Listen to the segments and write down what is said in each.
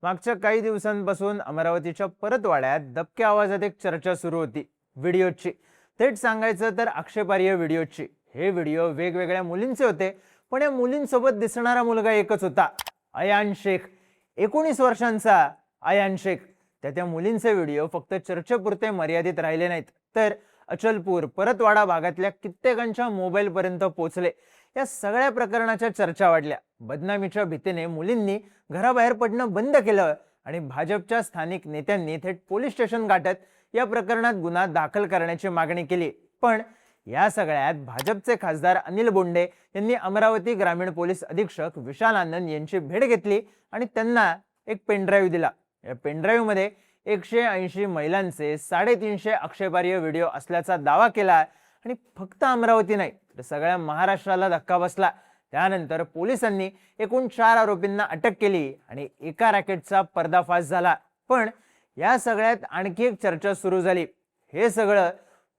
मागच्या काही दिवसांपासून अमरावतीच्या परतवाड्यात दबक्या आवाजात एक चर्चा सुरू होती व्हिडिओची. थेट सांगायचं तर आक्षेपार्ह व्हिडिओची. हे व्हिडिओ वेगवेगळ्या मुलींचे होते, पण या मुलींसोबत दिसणारा मुलगा एकच होता, अयान शेख. 19 वर्षांचा अयान शेख. त्या मुलींचे व्हिडिओ फक्त चर्चेपुरते मर्यादित राहिले नाहीत, तर अचलपूर परतवाडा भागातल्या कित्येकांच्या मोबाईल पर्यंत पोहोचले. या सगळ्या प्रकरणाच्या चर्चा वाढल्या. बदनामीच्या भीतीने मुलींनी घराबाहेर पडणं बंद केलं आणि भाजपच्या स्थानिक नेत्यांनी थेट पोलीस स्टेशन गाठत या प्रकरणात गुन्हा दाखल करण्याची मागणी केली. पण या सगळ्यात भाजपचे खासदार अनिल बोंडे यांनी अमरावती ग्रामीण पोलीस अधीक्षक विशाल आनंद यांची भेट घेतली आणि त्यांना एक पेनड्राईव्ह दिला. या पेनड्राईव्ह मध्ये 180 महिलांचे 350 आक्षेपार्ह व्हिडिओ असल्याचा दावा केला आणि फक्त अमरावती नाही तर सगळ्या महाराष्ट्राला धक्का बसला. त्यानंतर पोलिसांनी एकूण 4 आरोपींना अटक केली आणि एका रॅकेटचा पर्दाफाश झाला. पण या सगळ्यात आणखी एक चर्चा सुरू झाली. हे सगळं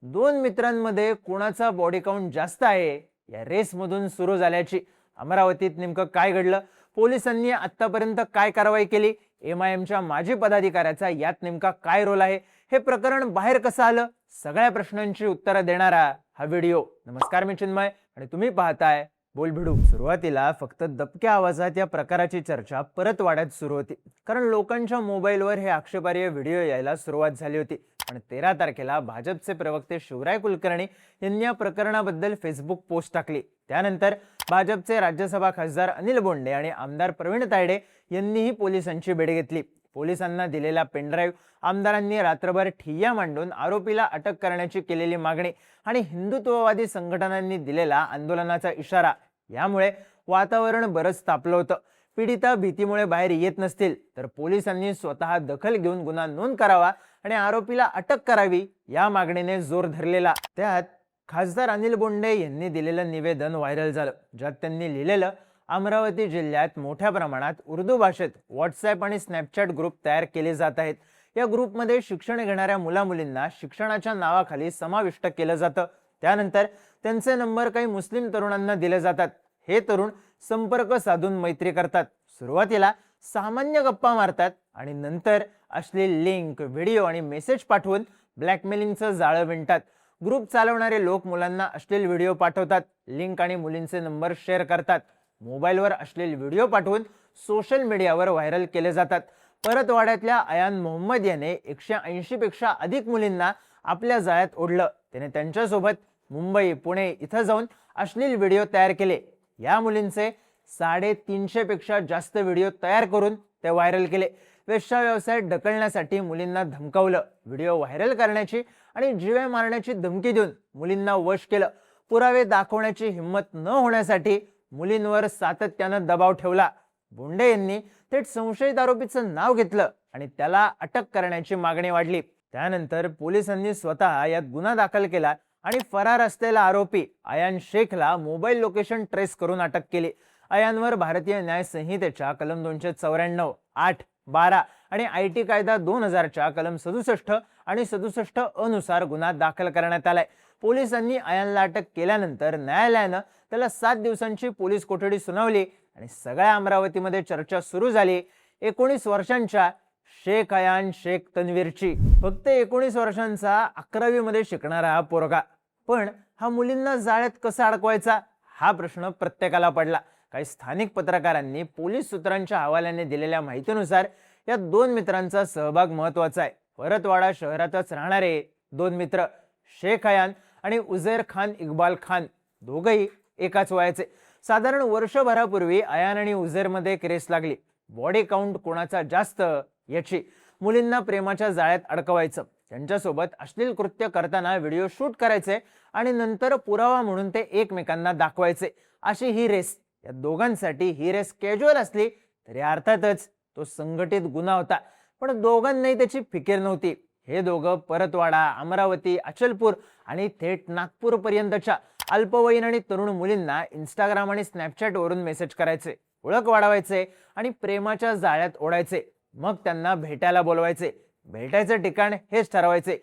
2 मित्रांमध्ये कोणाचा बॉडी काउंट जास्त आहे या रेसमधून सुरू झाल्याची. अमरावतीत नेमकं काय घडलं, पोलिसांनी आतापर्यंत काय कारवाई केली, MIMच्या माजी पदाधिकाऱ्याचा यात नेमका काय रोल आहे, हे प्रकरण बाहेर कसं आलं, सगळ्या प्रश्नांची उत्तरं देणारा हा व्हिडिओ. नमस्कार, मी चिन्मय आणि तुम्ही पाहताय बोलभिडू. सुरुवातीला फक्त दबक्या आवाजात या प्रकाराची चर्चा परतवाड्यात सुरू होती, कारण लोकांच्या मोबाईलवर हे आक्षेपार्ह व्हिडिओ यायला सुरुवात झाली होती. आणि 13 तारखेला भाजपचे प्रवक्ते शिवराय कुलकर्णी यांनी या प्रकरणाबद्दल फेसबुक पोस्ट टाकली. त्यानंतर भाजपचे राज्यसभा खासदार अनिल बोंडे आणि आमदार प्रवीण तायडे यांनीही पोलिसांची भेट घेतली. पोलिसांना दिलेला पेनड्राईव्ह, आमदारांनी रात्रभर ठिय्या मांडून आरोपीला अटक करण्याची केलेली मागणी आणि हिंदुत्ववादी संघटनांनी दिलेला आंदोलनाचा इशारा, यामुळे वातावरण बरंच तापलं होतं. पीडिता भीतीमुळे बाहेर येत नसतील तर पोलिसांनी स्वतः दखल घेऊन गुन्हा नोंद करावा आणि आरोपीला अटक करावी या मागणीने जोर धरलेला. त्यात खासदार अनिल बोंडे यांनी दिलेलं निवेदन व्हायरल झालं, ज्यात त्यांनी लिहिलेलं, अमरावती जिल्ह्यात मोठ्या प्रमाणात उर्दू भाषेत व्हॉट्सॲप आणि स्नॅपचॅट ग्रुप तयार केले जात आहेत. या ग्रुपमध्ये शिक्षण घेणाऱ्या मुलामुलींना शिक्षणाच्या नावाखाली समाविष्ट केलं जातं. त्यानंतर त्यांचे नंबर काही मुस्लिम तरुणांना दिले जातात. हे तरुण संपर्क साधून मैत्री करतात. सुरुवातीला सामान्य गप्पा मारतात आणि नंतर अश्लील लिंक, व्हिडिओ आणि मेसेज पाठवून ब्लॅकमेलिंगचं जाळं विणतात. ग्रुप चालवणारे लोक मुलांना अश्लील व्हिडिओ पाठवतात, लिंक आणि मुलींचे नंबर शेअर करतात. मोबाईलवर अश्लील व्हिडिओ पाठवून सोशल मीडियावर व्हायरल केले जातात. परतवाड्यातल्या अयान मोहम्मद याने 180 पेक्षा अधिक मुलींना आपल्या जाळ्यात ओढलं. त्याने त्यांच्यासोबत मुंबई, पुणे इथं जाऊन अश्लील व्हिडिओ तयार केले. या मुलींचे 350 पेक्षा जास्त व्हिडिओ तयार करून ते व्हायरल केले. वेश्या व्यवसायात ढकलण्यासाठी मुलींना धमकावलं. व्हिडिओ व्हायरल करण्याची आणि जीवे मारण्याची धमकी देऊन मुलींना वश केलं. पुरावे दाखवण्याची हिंमत न होण्यासाठी मुलींवर सातत्यानं दबाव ठेवला. बोंडे यांनी थेट संशयित आरोपीचं नाव घेतलं आणि त्याला अटक करण्याची मागणी वाढली. त्यानंतर पोलिसांनी स्वतः यात गुन्हा दाखल केला आणि फरार असलेला आरोपी अयान शेखला मोबाईल लोकेशन ट्रेस करून अटक केली. अयानवर भारतीय न्याय संहितेच्या कलम 294, 8, 12 आणि IT कायदा 2000च्या कलम 67 आणि 67 अनुसार गुन्हा दाखल करण्यात आलाय. पोलिसांनी अयानला अटक केल्यानंतर न्यायालयानं त्याला 7 दिवसांची पोलीस कोठडी सुनावली आणि सगळ्या अमरावतीमध्ये चर्चा सुरू झाली 19 वर्षांच्या शेख अयान शेख तन्वीरची. फक्त 19 वर्षांचा 11वी मध्ये शिकणारा हा पोरगा. पण हा मुलींना जाळ्यात कसा अडकवायचा हा प्रश्न प्रत्येकाला पडला. काही स्थानिक पत्रकारांनी पोलीस सूत्रांच्या हवाल्याने दिलेल्या माहितीनुसार या 2 मित्रांचा सहभाग महत्वाचा आहे. परतवाडा शहरातच राहणारे 2 मित्र, शेख अयान आणि उझैर खान इक्बाल खान, दोघंही एकाच वयाचे. साधारण वर्षभरापूर्वी अयान आणि उझैरमध्ये एक रेस लागली. बॉडी काउंट कोणाचा जास्त याची. मुलींना प्रेमाच्या जाळ्यात अडकवायचं, त्यांच्यासोबत अश्लील कृत्य करताना व्हिडिओ शूट करायचे आणि नंतर पुरावा म्हणून ते एकमेकांना दाखवायचे, अशी ही रेस. या दोघांसाठी ही रेस कॅज्युअल असली तरी अर्थातच तो संघटित गुन्हा होता. पण दोघांनाही त्याची फिकीर नव्हती. हे दोघं परतवाडा, अमरावती, अचलपूर आणि थेट नागपूर पर्यंतच्या अल्पवयीन आणि तरुण मुलींना इंस्टाग्राम आणि स्नॅपचॅट वरून मेसेज करायचे, ओळख वाढवायचे आणि प्रेमाच्या जाळ्यात ओढायचे. मग त्यांना भेटायला बोलवायचे. भेटायचं ठिकाण हेच ठरवायचे,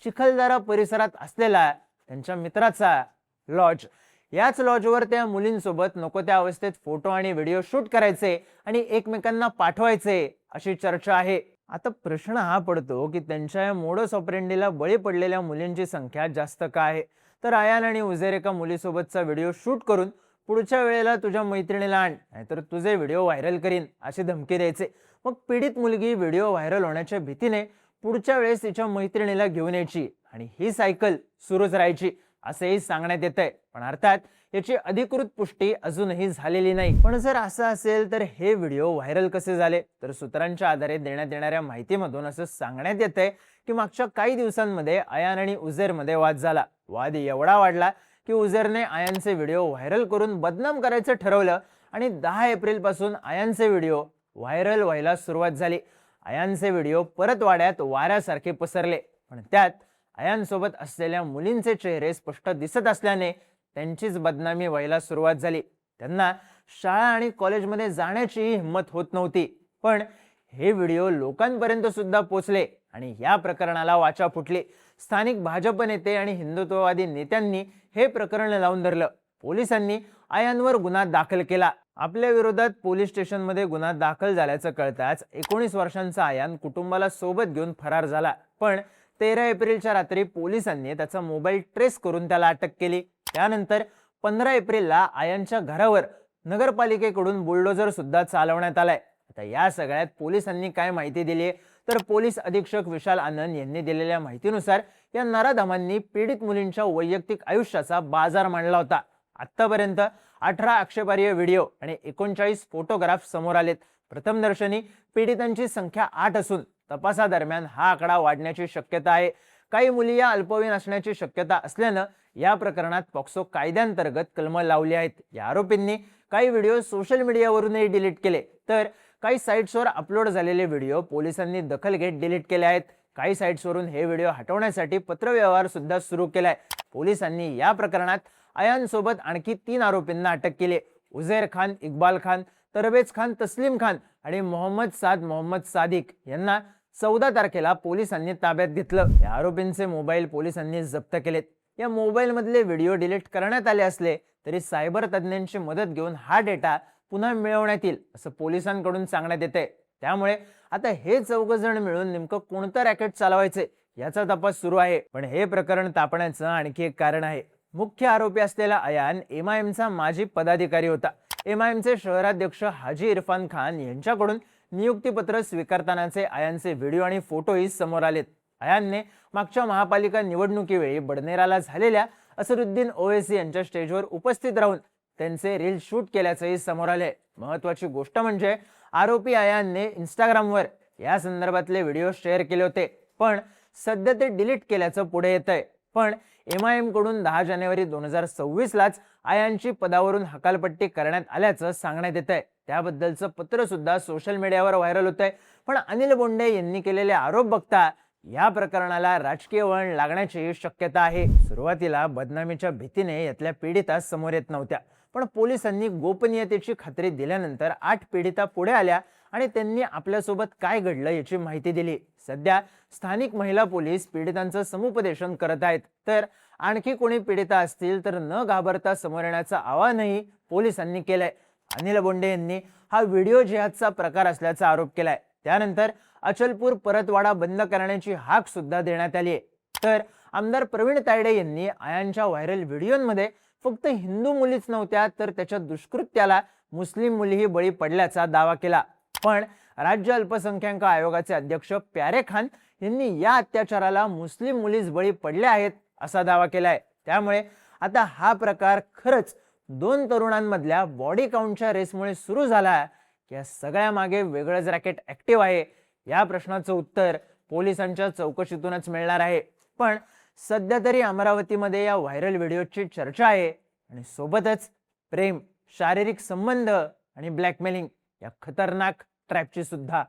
चिखलदरा परिसरात असलेला त्यांच्या मित्राचा लॉज. याच लॉजवर त्या मुलींसोबत नको त्या अवस्थेत फोटो आणि व्हिडिओ शूट करायचे आणि एकमेकांना पाठवायचे. अशी चर्चा आहे. आता प्रश्न हा पडतो की त्यांच्या या मोडस ऑपरेंडीला बळी पडलेल्या मुलींची संख्या जास्त का आहे. तर आयान आणि उझैर एका मुलीसोबतचा व्हिडिओ शूट करून पुढच्या वेळेला तुझ्या मैत्रिणीला आण, नाहीतर तुझे व्हिडिओ व्हायरल करीन अशी धमकी द्यायचे. मग पीडित मुलगी व्हिडिओ व्हायरल होण्याच्या भीतीने पुढच्या वेळेस तिच्या मैत्रिणीला घेऊन यायची आणि ही सायकल सुरूच राहायची असेही सांगण्यात येत आहे. पण अर्थात याची अधिकृत पुष्टी अजूनही झालेली नाही. पण जर असं असेल तर हे व्हिडिओ व्हायरल कसे झाले, तर सूत्रांच्या आधारे देण्यात येणाऱ्या माहितीमधून असं सांगण्यात येत आहे की मागच्या काही दिवसांमध्ये आयान आणि उझैरमध्ये वाद झाला. वाद एवढा वाढला की उझैरने आयानचे व्हिडिओ व्हायरल करून बदनाम करायचं ठरवलं आणि 10 एप्रिल पासून आयानचे व्हिडिओ व्हायरल व्हायला सुरुवात झाली. आयानचे व्हिडिओ परत वाड्यात वाऱ्यासारखे पसरले, पण त्यात आयानसोबत असलेल्या मुलींचे चेहरे स्पष्ट दिसत असल्याने त्यांचीच बदनामी व्हायला सुरुवात झाली. त्यांना शाळा आणि कॉलेजमध्ये जाण्याची हिंमत होत नव्हती. पण हे व्हिडिओ लोकांपर्यंत सुद्धा पोहोचले आणि या प्रकरणाला वाचा फुटली. स्थानिक भाजप नेते आणि हिंदुत्ववादी नेत्यांनी हे प्रकरण लावून धरलं. पोलिसांनी आयानवर गुन्हा दाखल केला. आपल्या विरोधात पोलीस स्टेशनमध्ये गुन्हा दाखल झाल्याचं कळताच 19 वर्षांचा आयान कुटुंबाला सोबत घेऊन फरार झाला. पण 13 एप्रिलच्या रात्री पोलिसांनी त्याचा मोबाईल ट्रेस करून त्याला अटक केली. त्यानंतर 15 एप्रिलला आयानच्या घरावर नगरपालिकेकडून बुलडोझर सुद्धा चालवण्यात आलाय. आता या सगळ्यात पोलिसांनी काय माहिती दिली, तर पोलीस अधीक्षक विशाल आनंद यांनी दिलेल्या माहितीनुसार या नराधमांनी पीडित मुलींच्या वैयक्तिक आयुष्याचा बाजार मांडला होता. आतापर्यंत 18 आक्षेपार्ह व्हिडिओ आणि 39 फोटोग्राफ समोर आलेत. प्रथमदर्शनी पीडितांची संख्या 8 असून तपासादरम्यान हा आकडा वाढण्याची शक्यता आहे. काही मुली या अल्पवयीन असण्याची शक्यता असल्यानं या प्रकरणात पॉक्सो कायद्यांतर्गत कलम लावली आहेत. या आरोपींनी काही व्हिडिओ सोशल मीडियावरूनही डिलीट केले, तर काही साइट्सवर अपलोड झालेले व्हिडिओ पोलिसांनी दखल घेत डिलीट केले आहेत. काही साइट्सवरून हे व्हिडिओ हटवण्यासाठी पत्रव्यवहार सुद्धा सुरू केलाय. पोलिसांनी या प्रकरणात आयान सोबत आणखी 3 आरोपींना अटक केली. उझैर खान, इक्बाल खान, तरवेज खान, तस्लीम खान आणि मोहम्मद सादिक यांना 14 तारखेला पोलिसांनी ताब्यात घेतलं. या आरोपींचे मोबाईल पोलिसांनी जप्त केलेत. या मोबाईल मधले व्हिडिओ डिलीट करण्यात आले असले तरी सायबर तज्ञांची मदत घेऊन हा डेटा पुन्हा मिळवण्यात येईल असं पोलिसांकडून सांगण्यात येते. त्यामुळे आता हे 4 जण मिळून नेमकं कोणतं रॅकेट चालवायचे याचा तपास सुरू आहे. पण हे प्रकरण तापण्याचं आणखी एक कारण आहे. मुख्य आरोपी असलेला आयान MIMचा माजी पदाधिकारी होता. MIMचे शहराध्यक्ष हाजी इरफान खान यांच्याकडून नियुक्तीपत्र स्वीकारतानाचे आयानचे व्हिडिओ आणि फोटोही समोर आलेत. आयानने मागच्या महापालिका निवडणुकीवेळी बडनेराला झालेल्या असरुद्दीन ओवैसी यांच्या स्टेजवर उपस्थित राहून त्यांचे रील शूट केल्याचंही समोर आले. महत्त्वाची गोष्ट म्हणजे आरोपी आयानने इंस्टाग्रामवर या संदर्भातले व्हिडिओ शेअर केले होते, पण सध्या ते डिलीट केल्याचं पुढे येतंय. पण MIM कडून 10 जानेवारी 2026 लाच आयानची पदावरून हकालपट्टी करण्यात आल्याचं सांगण्यात येत आहे. त्याबद्दलचं पत्र सुद्धा सोशल मीडियावर व्हायरल होतंय. पण अनिल बोंडे यांनी केलेले आरोप बघता या प्रकरणाला राजकीय वळण लागण्याची शक्यता आहे. सुरुवातीला बदनामीच्या भीतीने यातल्या पीडिता समोर येत नव्हत्या, पण पोलिसांनी गोपनीयतेची खात्री दिल्यानंतर 8 पीडिता पुढे आल्या आणि त्यांनी आपल्यासोबत काय घडलं याची माहिती दिली. सध्या स्थानिक महिला पोलीस पीडितांचं समुपदेशन करत आहेत. तर आणखी कोणी पीडिता असतील तर न घाबरता समोर येण्याचं आवाहनही पोलिसांनी केलंय. अनिल बोंडे यांनी हा व्हिडिओ जिहादचा प्रकार असल्याचा आरोप केलाय. त्यानंतर अचलपूर परतवाडा बंद करण्याची हाक सुद्धा देण्यात आली आहे. तर आमदार प्रवीण तायडे यांनी आयानच्या व्हायरल व्हिडिओमध्ये फक्त हिंदू मुलीच नव्हत्या तर त्याच्या दुष्कृत्याला मुस्लिम मुलीही बळी पडल्याचा दावा केला. पण राज्य अल्पसंख्याक आयोगाचे अध्यक्ष प्यारे खान यांनी या अत्याचाराला मुस्लिम मुलीच बळी पडल्या आहेत असा दावा केलाय. त्यामुळे आता हा प्रकार खरंच 2 तरुणांमधल्या बॉडी काउंटच्या रेसमुळे सुरू झाला की या सगळ्या मागे वेगळंच रॅकेट ऍक्टिव्ह आहे, या प्रश्नाचं उत्तर पोलिसांच्या चौकशीतूनच मिळणार आहे. पण सध्या तरी अमरावतीमध्ये या व्हायरल व्हिडिओची चर्चा आहे आणि सोबतच प्रेम, शारीरिक संबंध आणि ब्लॅकमेलिंग या खतरनाक ट्रॅपची सुद्धा.